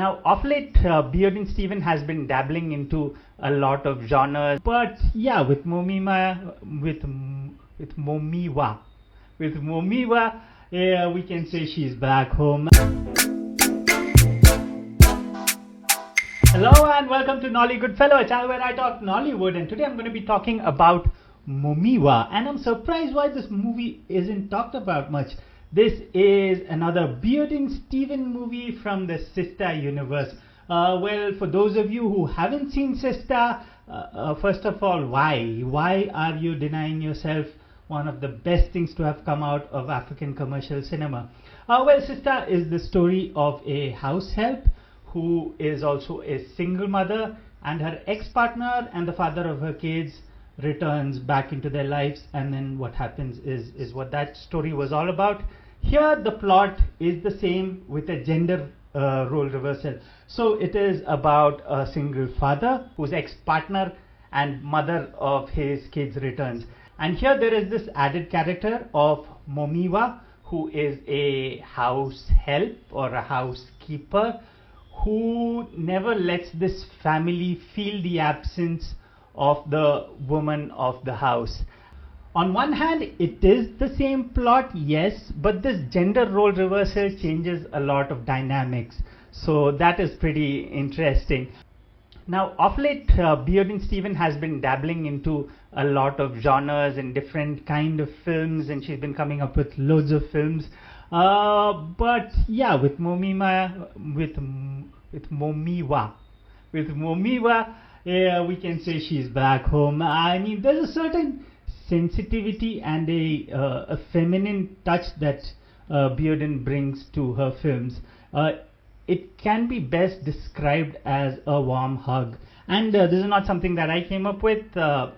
Now, of late, Biodun Stephen has been dabbling into a lot of genres, but yeah, with Momiwa, yeah, we can say she's back home. Hello and welcome to Nollywood Fellow, a channel where I talk Nollywood, and today I'm going to be talking about Momiwa, and I'm surprised why this movie isn't talked about much. This is another Biodun Stephen movie from the Sister universe. Well, for those of you who haven't seen Sister, first of all, why? Why are you denying yourself one of the best things to have come out of African commercial cinema? Well, Sister is the story of a house help who is also a single mother, and her ex-partner and the father of her kids returns back into their lives, and then what happens is what that story was all about. Here the plot is the same with a gender role reversal. So it is about a single father whose ex-partner and mother of his kids returns, and here there is this added character of Momiwa, who is a house help or a housekeeper who never lets this family feel the absence of the woman of the house. On one hand, it is the same plot, yes, but this gender role reversal changes a lot of dynamics, so that is pretty interesting. Now, of late, Biodun Stephen has been dabbling into a lot of genres and different kind of films, and she's been coming up with loads of films. But yeah, with Momiwa, yeah, we can say she's back home. I mean, there's a certain sensitivity and a feminine touch that Biodun brings to her films. It can be best described as a warm hug, and this is not something that I came up with. I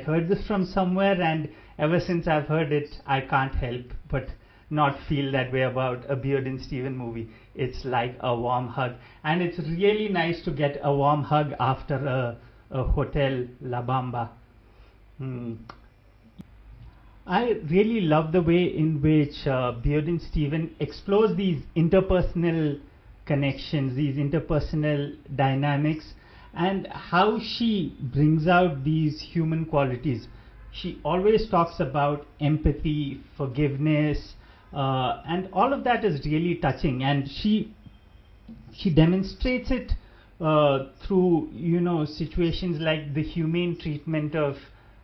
heard this from somewhere, and ever since I've heard it, I can't help but not feel that way about a Biodun Stephen movie. It's like a warm hug, and it's really nice to get a warm hug after a Hotel La Bamba. I really love the way in which Biodun Stephen explores these interpersonal connections, these interpersonal dynamics, and how she brings out these human qualities. She always talks about empathy, forgiveness, and all of that is really touching, and she demonstrates it through situations like the humane treatment of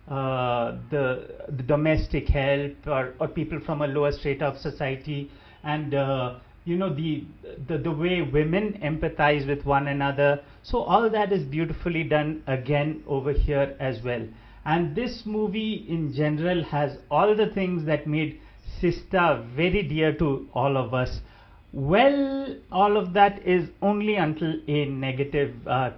the domestic help or people from a lower strata of society, and the way women empathize with one another. So all that is beautifully done again over here as well, and this movie in general has all the things that made Sister very dear to all of us. Well, all of that is only until a negative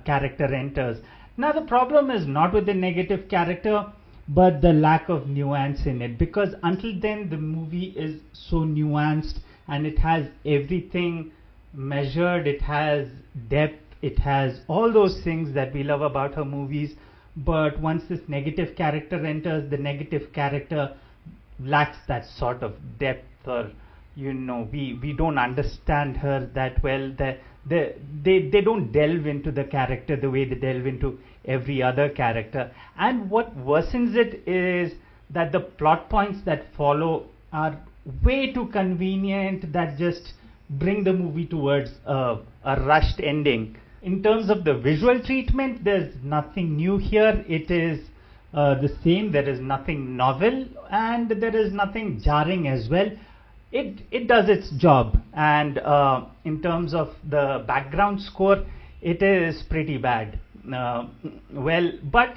character enters. Now the problem is not with the negative character, but the lack of nuance in it, because until then the movie is so nuanced and it has everything measured, it has depth, it has all those things that we love about her movies. But once this negative character enters, the negative character lacks that sort of depth, or we don't understand her that well. They don't delve into the character the way they delve into every other character, and what worsens it is that the plot points that follow are way too convenient, that just bring the movie towards a rushed ending. In terms of the visual treatment, there's nothing new here. It is the same. There is nothing novel, and there is nothing jarring as well. It does its job, and in terms of the background score, it is pretty bad. Well, but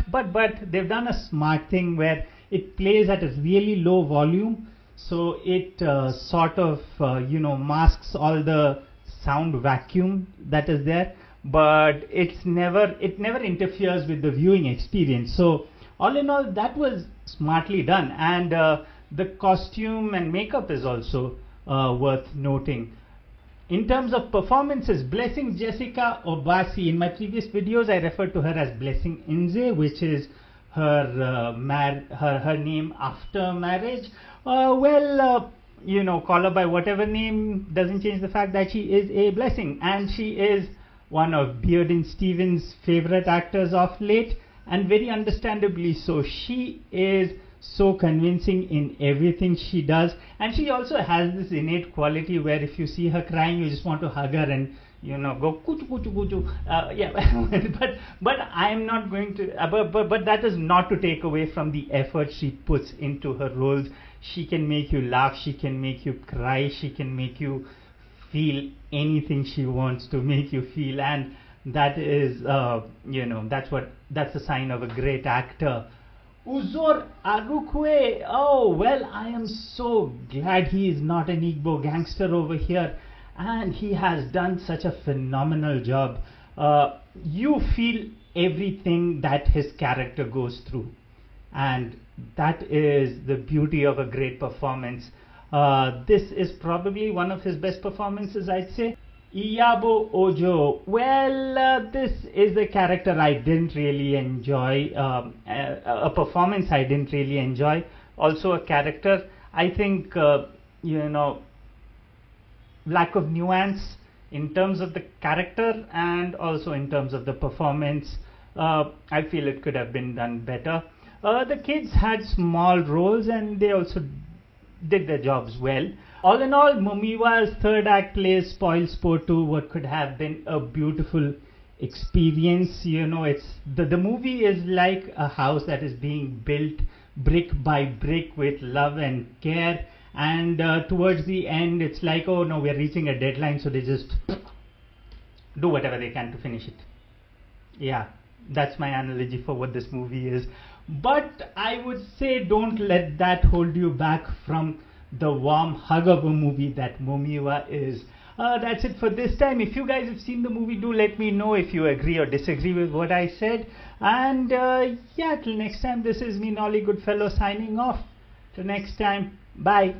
they've done a smart thing where it plays at a really low volume, so it sort of masks all the sound vacuum that is there, but it never interferes with the viewing experience. So all in all, that was smartly done, and the costume and makeup is also worth noting. In terms of performances, Blessing Jessica Obasi, in my previous videos I referred to her as Blessing Inze, which is her name after marriage. call her by whatever name doesn't change the fact that she is a blessing, and she is one of Biodun Stephen's favorite actors of late, and very understandably so. She is so convincing in everything she does, and she also has this innate quality where if you see her crying, you just want to hug her and go kuchu kuchu kuchu. Yeah, but I'm not going to. But that is not to take away from the effort she puts into her roles. She can make you laugh. She can make you cry. She can make you feel anything she wants to make you feel, and that is that's a sign of a great actor. Uzor Arukwe, oh well, I am so glad he is not an Igbo gangster over here, and he has done such a phenomenal job. You feel everything that his character goes through, and that is the beauty of a great performance. This is probably one of his best performances, I'd say. Iyabo Ojo, well, this is a character I didn't really enjoy, a performance I didn't really enjoy, also a character, I think, lack of nuance in terms of the character and also in terms of the performance. I feel it could have been done better. The kids had small roles and they also did their jobs well. All in all, Momiwa's third act plays spoil sport to what could have been a beautiful experience. It's the movie is like a house that is being built brick by brick with love and care, and towards the end it's like, oh no, we're reaching a deadline, so they just do whatever they can to finish it. Yeah, that's my analogy for what this movie is. But I would say don't let that hold you back from the warm hug of a movie that Momiwa is. That's it for this time. If you guys have seen the movie, do let me know if you agree or disagree with what I said. And yeah, till next time, this is me, Nolly Goodfellow, signing off. Till next time, bye.